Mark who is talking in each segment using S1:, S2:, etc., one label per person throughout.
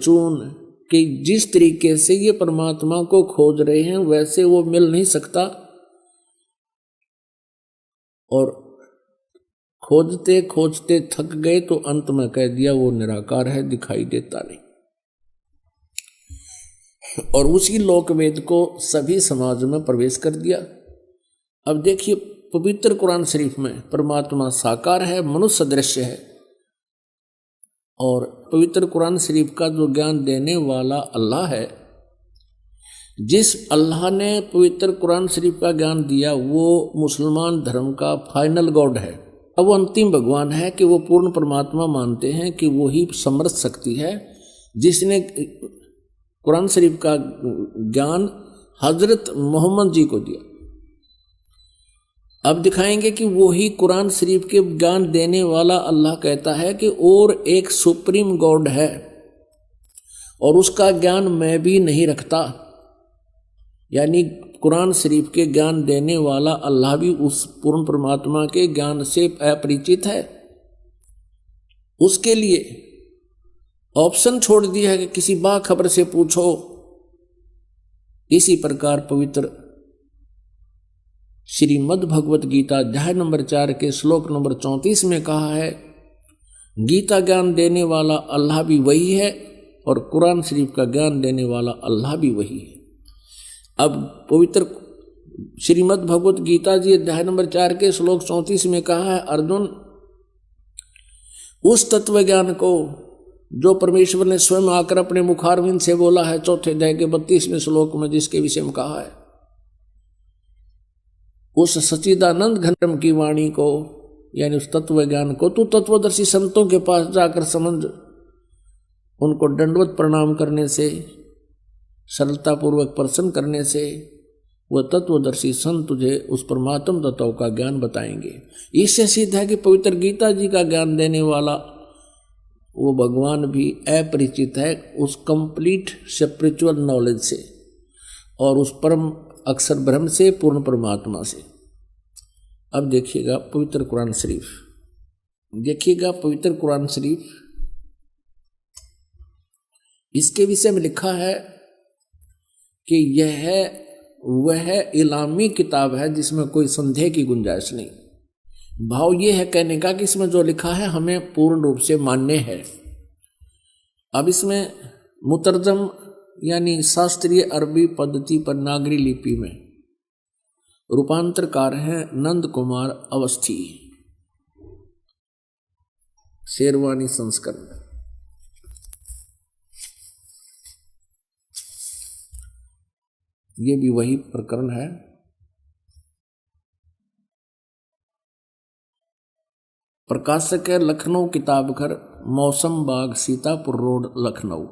S1: चून कि जिस तरीके से ये परमात्मा को खोज रहे हैं वैसे वो मिल नहीं सकता, और खोजते खोजते थक गए तो अंत में कह दिया वो निराकार है, दिखाई देता नहीं। और उसी लोकवेद को सभी समाज में प्रवेश कर दिया। अब देखिए पवित्र कुरान शरीफ में परमात्मा साकार है, मनुष्य दृश्य है, और पवित्र कुरान शरीफ का जो ज्ञान देने वाला अल्लाह है, जिस अल्लाह ने पवित्र कुरान शरीफ का ज्ञान दिया वो मुसलमान धर्म का फाइनल गॉड है। अब वो अंतिम भगवान है कि वो पूर्ण परमात्मा मानते हैं कि वो ही समर्थ शक्ति है जिसने कुरान शरीफ का ज्ञान हजरत मोहम्मद जी को दिया। अब दिखाएंगे कि वो ही कुरान शरीफ के ज्ञान देने वाला अल्लाह कहता है कि और एक सुप्रीम गॉड है और उसका ज्ञान मैं भी नहीं रखता, यानी कुरान शरीफ के ज्ञान देने वाला अल्लाह भी उस पूर्ण परमात्मा के ज्ञान से अपरिचित है। उसके लिए ऑप्शन छोड़ दिया है कि किसी बाखबर से पूछो। इसी प्रकार पवित्र श्रीमद् भगवत गीता अध्याय नंबर 4 के श्लोक नंबर 34 में कहा है, गीता ज्ञान देने वाला अल्लाह भी वही है और कुरान शरीफ का ज्ञान देने वाला अल्लाह भी वही है। अब पवित्र श्रीमद् भगवत गीता जी अध्याय नंबर 4 के श्लोक 34 में कहा है, अर्जुन उस तत्व ज्ञान को जो परमेश्वर ने स्वयं आकर अपने मुखारविंद से बोला है, चौथे अध्याय के 32वें श्लोक में जिसके विषय में कहा है, उस सच्चिदानंद घनम की वाणी को यानी उस तत्व ज्ञान को तू तत्वदर्शी संतों के पास जाकर समझ, उनको दंडवत प्रणाम करने से, सरलतापूर्वक प्रसन्न करने से वह तत्वदर्शी संत तुझे उस परमात्म तत्व का ज्ञान बताएंगे। इससे सिद्ध है कि पवित्र गीता जी का ज्ञान देने वाला वो भगवान भी अपरिचित है उस कंप्लीट स्पिरिचुअल नॉलेज से और उस परम अक्षर ब्रह्म से, पूर्ण परमात्मा से। अब देखिएगा पवित्र कुरान शरीफ, देखिएगा पवित्र कुरान शरीफ, इसके विषय में लिखा है कि यह वह इलामी किताब है जिसमें कोई संदेह की गुंजाइश नहीं। भाव यह है कहने का कि इसमें जो लिखा है हमें पूर्ण रूप से मान्य है। अब इसमें मुतरजम यानी शास्त्रीय अरबी पद्धति पर नागरी लिपि में रूपांतरकार हैं नंद कुमार अवस्थी, शेरवानी संस्करण। ये भी वही प्रकरण है। प्रकाशक है लखनऊ किताब घर, मौसम बाग, सीतापुर रोड, लखनऊ।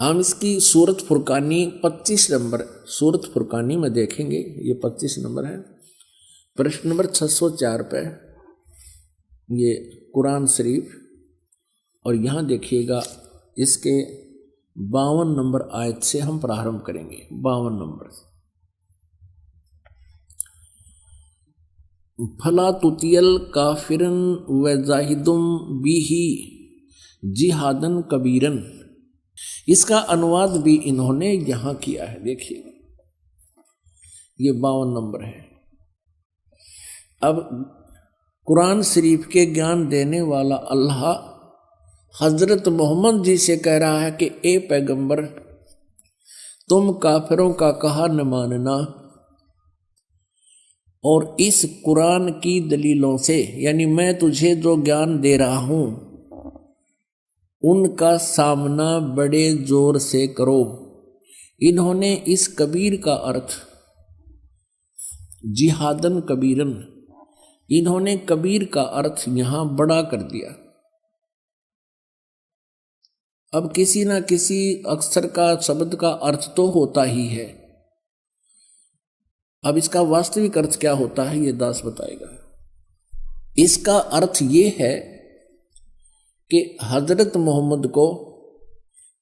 S1: हम इसकी सूरत फुरकानी 25 नंबर सूरत फुरकानी में देखेंगे, ये 25 नंबर है, प्रश्न नंबर 604 पे ये कुरान शरीफ, और यहाँ देखिएगा इसके 52 नंबर आयत से हम प्रारंभ करेंगे। 52 नंबर, फला तुतियल काफिरन व जाहिदुम बिही जिहादन कबीरन। इसका अनुवाद भी इन्होंने यहां किया है, देखिए ये 52 नंबर है। अब कुरान शरीफ के ज्ञान देने वाला अल्लाह हजरत मोहम्मद जी से कह रहा है कि ए पैगंबर, तुम काफिरों का कहा न मानना और इस कुरान की दलीलों से, यानी मैं तुझे जो ज्ञान दे रहा हूं उनका सामना बड़े जोर से करो। इन्होंने इस कबीर का अर्थ जिहादन कबीरन, इन्होंने कबीर का अर्थ यहां बड़ा कर दिया। अब किसी ना किसी अक्षर का, शब्द का अर्थ तो होता ही है। अब इसका वास्तविक अर्थ क्या होता है ये दास बताएगा। इसका अर्थ ये है कि हजरत मोहम्मद को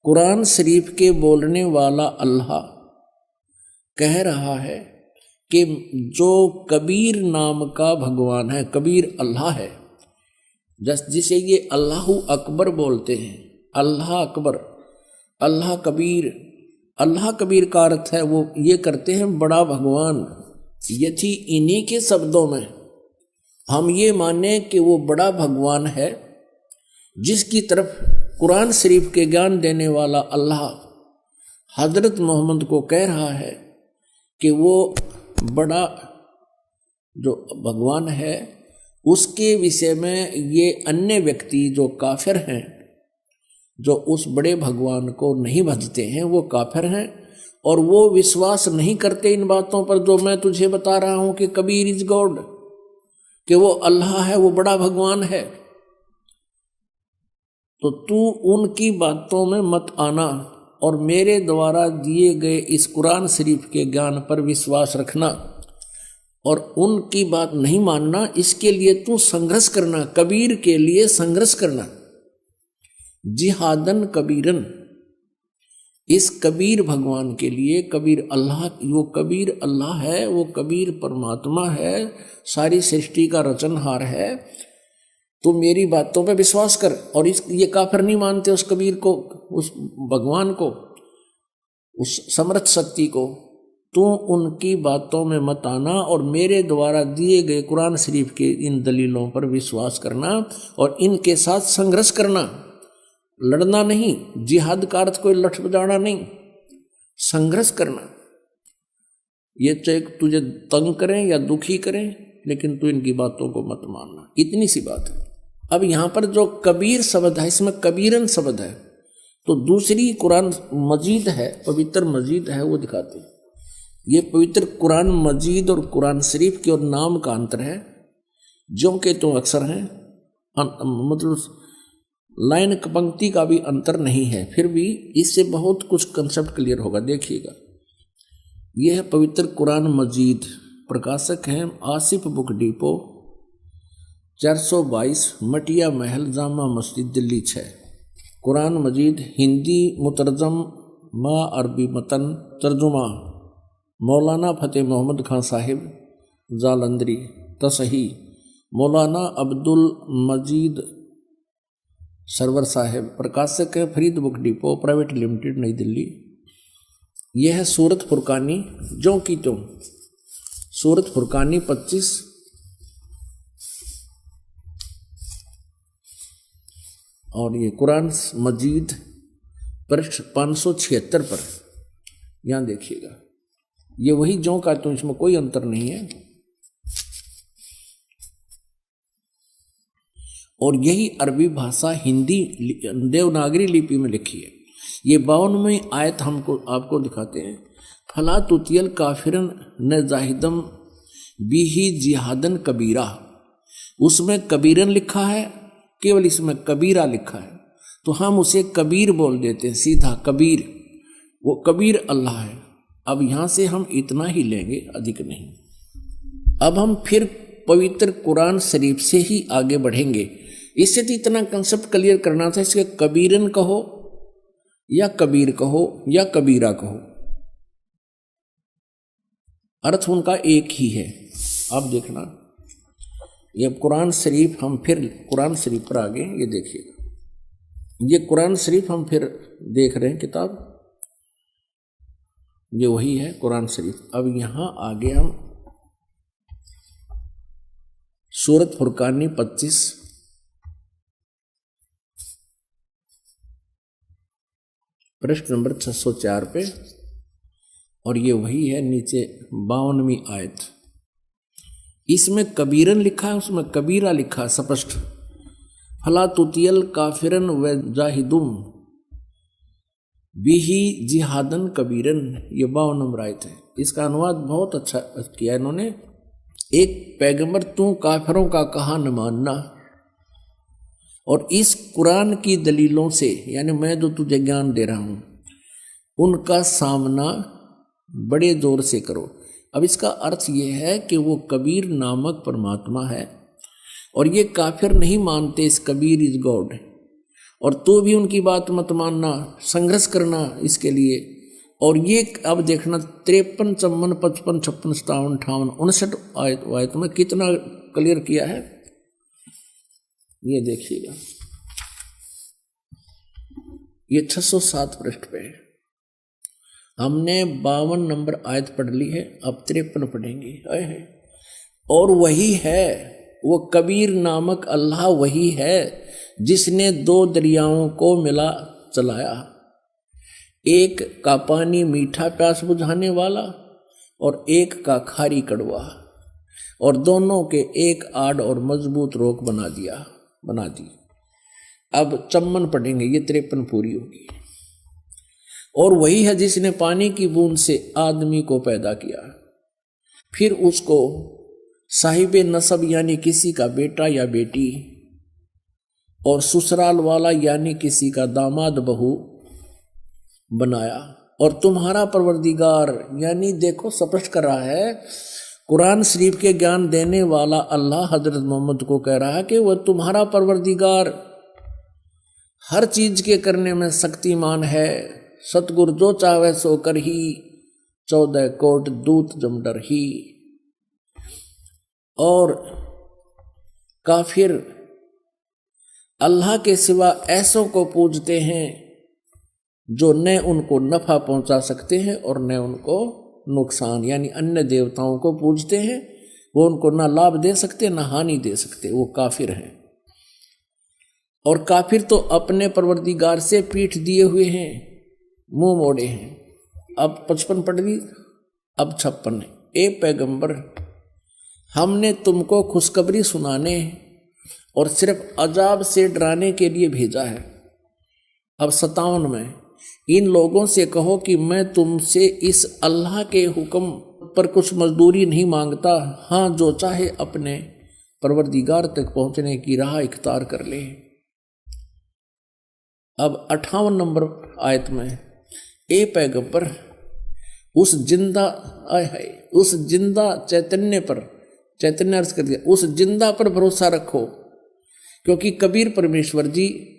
S1: कुरान शरीफ के बोलने वाला अल्लाह कह रहा है कि जो कबीर नाम का भगवान है, कबीर अल्लाह है, जिसे ये अल्लाहु अकबर बोलते हैं, अल्लाह अकबर, अल्लाह कबीर, अल्लाह कबीर का अर्थ है वो ये करते हैं बड़ा भगवान। यदि इन्हीं के शब्दों में हम ये माने कि वो बड़ा भगवान है, जिसकी तरफ कुरान शरीफ के ज्ञान देने वाला अल्लाह हजरत मोहम्मद को कह रहा है कि वो बड़ा जो भगवान है, उसके विषय में ये अन्य व्यक्ति जो काफिर हैं, जो उस बड़े भगवान को नहीं भजते हैं, वो काफिर हैं और वो विश्वास नहीं करते इन बातों पर जो मैं तुझे बता रहा हूं कि कबीर इज गॉड, कि वो अल्लाह है, वो बड़ा भगवान है। तो तू उनकी बातों में मत आना और मेरे द्वारा दिए गए इस कुरान शरीफ के ज्ञान पर विश्वास रखना और उनकी बात नहीं मानना। इसके लिए तू संघर्ष करना, कबीर के लिए संघर्ष करना, जिहादन कबीरन, इस कबीर भगवान के लिए। कबीर अल्लाह, वो कबीर अल्लाह है, वो कबीर परमात्मा है, सारी सृष्टि का रचनहार है। तो मेरी बातों पे विश्वास कर। और ये काफिर नहीं मानते उस कबीर को, उस भगवान को, उस समर्थ शक्ति को। तू उनकी बातों में मत आना और मेरे द्वारा दिए गए कुरान शरीफ के इन दलीलों पर विश्वास करना और इनके साथ संघर्ष करना, लड़ना नहीं। जिहाद का अर्थ कोई लठ बजाना नहीं, संघर्ष करना। ये चाहे तुझे तंग करें या दुखी करें, लेकिन तू इनकी बातों को मत मानना, इतनी सी बात है। अब यहां पर जो कबीर शब्द है, इसमें कबीरन शब्द है, तो दूसरी कुरान मजीद है, पवित्र मजीद है, वो दिखाते हैं। ये पवित्र कुरान मजीद और कुरान शरीफ के और नाम का अंतर है, जो के तो अक्सर हैं, मतलब लाइन पंक्ति का भी अंतर नहीं है, फिर भी इससे बहुत कुछ कंसेप्ट क्लियर होगा। देखिएगा, यह है पवित्र कुरान मजीद, प्रकाशक हैं आसिफ बुक डिपो, 422 मटिया महल, जामा मस्जिद, दिल्ली 6। कुरान मजीद हिंदी मुतरजम मा अरबी मतन, तर्जुमा मौलाना फतेह मोहम्मद खान साहिब जालंधरी, तसही मौलाना अब्दुल मजीद सरवर साहिब, प्रकाशक है Farid book depot private limited, नई दिल्ली। यह है सूरत फुरकानी, जो की त्यों, सूरत फुरकानी 25 और ये कुरान मजीद पृष्ठ 576 पर, यहां देखिएगा, ये वही जो का त्यों, इसमें कोई अंतर नहीं है। और यही अरबी भाषा हिंदी देवनागरी लिपि में लिखी है। ये 52वें आयत हमको आपको दिखाते हैं। फला तुतियल काफिरन न जाहिदम बिही जिहादन कबीरा, उसमें कबीरन लिखा है, केवल इसमें कबीरा लिखा है, तो हम उसे कबीर बोल देते हैं सीधा, कबीर। वो कबीर अल्लाह है। अब यहां से हम इतना ही लेंगे, अधिक नहीं। अब हम फिर पवित्र कुरान शरीफ से ही आगे बढ़ेंगे। इससे तो इतना कंसेप्ट क्लियर करना था, इसके कबीरन कहो या कबीर कहो या कबीरा कहो, अर्थ उनका एक ही है। अब देखना, ये कुरान शरीफ, हम फिर कुरान शरीफ पर आगे, ये देखिएगा, ये कुरान शरीफ हम फिर देख रहे हैं किताब, ये वही है कुरान शरीफ। अब यहां आगे हम सूरत फुरकानी 25 पृष्ठ नंबर 604 पे, और ये वही है नीचे 52वीं आयत। इसमें कबीरन लिखा है, उसमें कबीरा लिखा है स्पष्ट। फला तुतियल काफिरन व जाहिदुम बिही जिहादन कबीरन, ये 52 नंबर आयत है। इसका अनुवाद बहुत अच्छा किया इन्होंने। एक पैगंबर, तू काफिरों का कहा न मानना, और इस कुरान की दलीलों से, यानी मैं जो तुझे ज्ञान दे रहा हूं, उनका सामना बड़े जोर से करो। अब इसका अर्थ ये है कि वो कबीर नामक परमात्मा है और ये काफिर नहीं मानते इस कबीर इज गॉड, और तो भी उनकी बात मत मानना, संघर्ष करना इसके लिए। और ये अब देखना 53, 54, 55, 56, 57, 58, 59 आयत में कितना क्लियर किया है, ये देखिएगा। ये 607 पृष्ठ पे है। हमने 52 नंबर आयत पढ़ ली है, अब 53 पढ़ेंगे। और वही है, वो कबीर नामक अल्लाह वही है जिसने 2 दरियाओं को मिला चलाया, एक का पानी मीठा प्यास बुझाने वाला और एक का खारी कड़वा, और दोनों के एक आड़ और मजबूत रोक बना दी। अब चम्मन पढ़ेंगे, ये 53 पूरी होगी। और वही है जिसने पानी की बूंद से आदमी को पैदा किया, फिर उसको साहिबे नसब यानी किसी का बेटा या बेटी, और ससुराल वाला यानी किसी का दामाद बहू बनाया। और तुम्हारा परवरदिगार, यानी देखो स्पष्ट कर रहा है, कुरान शरीफ के ज्ञान देने वाला अल्लाह हजरत मोहम्मद को कह रहा है कि वह तुम्हारा परवरदिगार हर चीज के करने में शक्तिमान है। सतगुरु जो चाहे सो कर ही, 14 कोट दूत जमडर ही। और काफिर अल्लाह के सिवा ऐसों को पूजते हैं जो न उनको नफा पहुंचा सकते हैं और न उनको नुकसान, यानी अन्य देवताओं को पूजते हैं, वो उनको ना लाभ दे सकते ना हानि दे सकते, वो काफिर हैं। और काफिर तो अपने परवरदिगार से पीठ दिए हुए हैं, मुंह मोड़े हैं। अब 55 पढ़ ली, अब 56। ए पैगंबर, हमने तुमको खुशखबरी सुनाने और सिर्फ अजाब से डराने के लिए भेजा है। अब 57 में, इन लोगों से कहो कि मैं तुमसे इस अल्लाह के हुक्म पर कुछ मजदूरी नहीं मांगता, हाँ जो चाहे अपने परवरदिगार तक पहुंचने की राह इख्तियार कर ले। अब 58 नंबर आयत में, ए पैगंबर, उस जिंदा चैतन्य पर, चैतन्य अर्थ कर दिया, उस जिंदा पर भरोसा रखो, क्योंकि कबीर परमेश्वर जी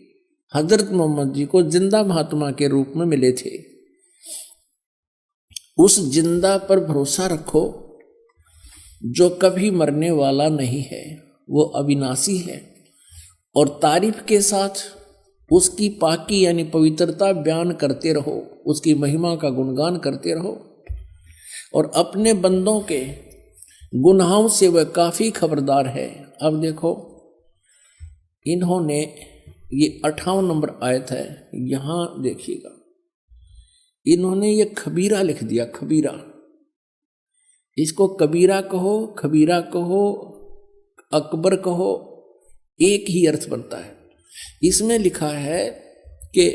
S1: हजरत मोहम्मद जी को जिंदा महात्मा के रूप में मिले थे। उस जिंदा पर भरोसा रखो जो कभी मरने वाला नहीं है, वो अविनाशी है। और तारीफ के साथ उसकी पाकी यानी पवित्रता बयान करते रहो, उसकी महिमा का गुणगान करते रहो। और अपने बंदों के गुनाहों से वह काफी खबरदार है। अब देखो, इन्होंने ये 58 नंबर आयत है, यहां देखिएगा, इन्होंने ये खबीरा लिख दिया। खबीरा, इसको कबीरा कहो, खबीरा कहो, अकबर कहो, एक ही अर्थ बनता है। इसमें लिखा है कि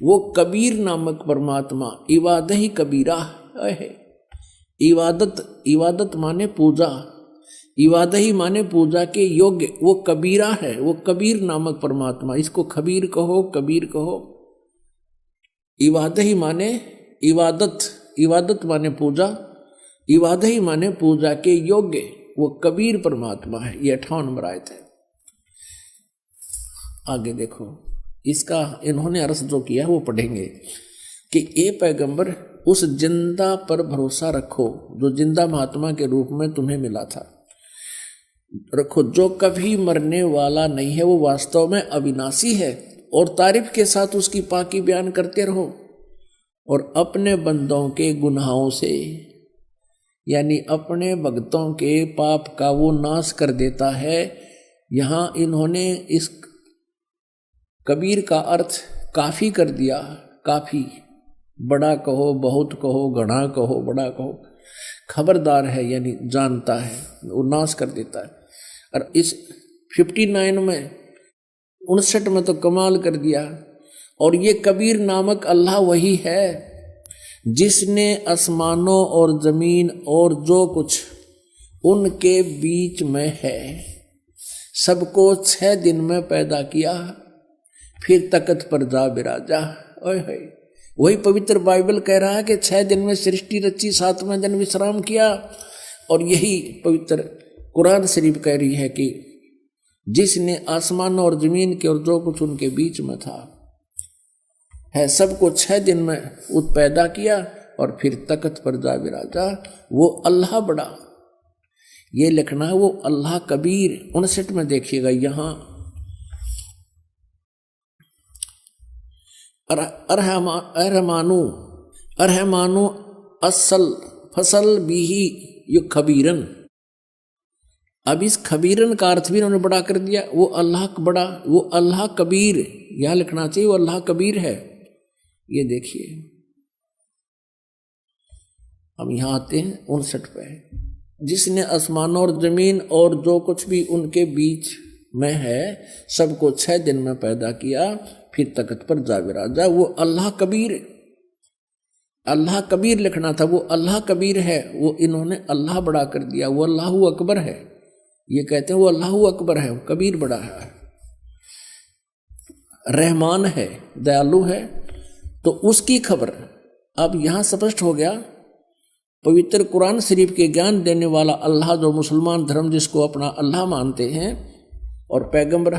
S1: वो कबीर नामक परमात्मा इबादत ही कबीरा है। इबादत माने पूजा, इबादत ही माने पूजा के योग्य, वो कबीरा है, वो कबीर नामक परमात्मा। इसको खबीर कहो, कबीर कहो। इबादत ही माने इबादत माने पूजा, इबादत ही माने पूजा के योग्य, वो कबीर परमात्मा है। ये 58 नंबर आयत है। आगे देखो, इसका इन्होंने अर्थ जो किया वो पढ़ेंगे कि ए पैगंबर, उस जिंदा पर भरोसा रखो जो जिंदा महात्मा के रूप में तुम्हें मिला था, रखो, जो कभी मरने वाला नहीं है, वो वास्तव में अविनाशी है। और तारीफ के साथ उसकी पाकी बयान करते रहो। और अपने बंदों के गुनाहों से, यानी अपने भक्तों के पाप का वो नाश कर देता है। यहां इन्होंने इस कबीर का अर्थ काफी कर दिया। काफी, बड़ा कहो, बहुत कहो, घना कहो, बड़ा कहो, खबरदार है यानी जानता है, वो नाश कर देता है। और इस 59 में 59 में तो कमाल कर दिया। और ये कबीर नामक अल्लाह वही है जिसने आसमानों और जमीन और जो कुछ उनके बीच में है सबको 6 दिन में पैदा किया, फिर तख्त पर जा बिराजा। ओए, वही पवित्र बाइबल कह रहा है कि 6 दिन में सृष्टि रची, 7वें दिन विश्राम किया। और यही पवित्र कुरान शरीफ कह रही है कि जिसने आसमान और जमीन के और जो कुछ उनके बीच में था है सबको 6 दिन में पैदा किया और फिर तख्त पर जा बिराजा। वो अल्लाह बड़ा, ये लिखना है, वो अल्लाह कबीर। 59 में देखिएगा, यहां अरहमानु असल फसल बीही यु खबीरन। अब इस खबीरन का अर्थ भी उन्होंने बड़ा कर दिया। वो अल्लाह बड़ा, वो अल्लाह कबीर, यहां लिखना चाहिए वो अल्लाह कबीर है। ये देखिए, हम यहां आते हैं 59 पे, जिसने आसमानों और जमीन और जो कुछ भी उनके बीच में है सबको 6 दिन में पैदा किया, फिर तख्त पर जा विराजा। वो अल्लाह कबीर, अल्लाह कबीर लिखना था, वो अल्लाह कबीर है। वो इन्होंने अल्लाह बड़ा कर दिया, वो अल्लाह अकबर है। ये कहते हैं वो अल्लाह अकबर है, वो कबीर बड़ा है। रहमान है, दयालु है, तो उसकी खबर अब यहां स्पष्ट हो गया। पवित्र कुरान शरीफ के ज्ञान देने वाला अल्लाह, जो मुसलमान धर्म जिसको अपना अल्लाह मानते हैं, और पैगंबर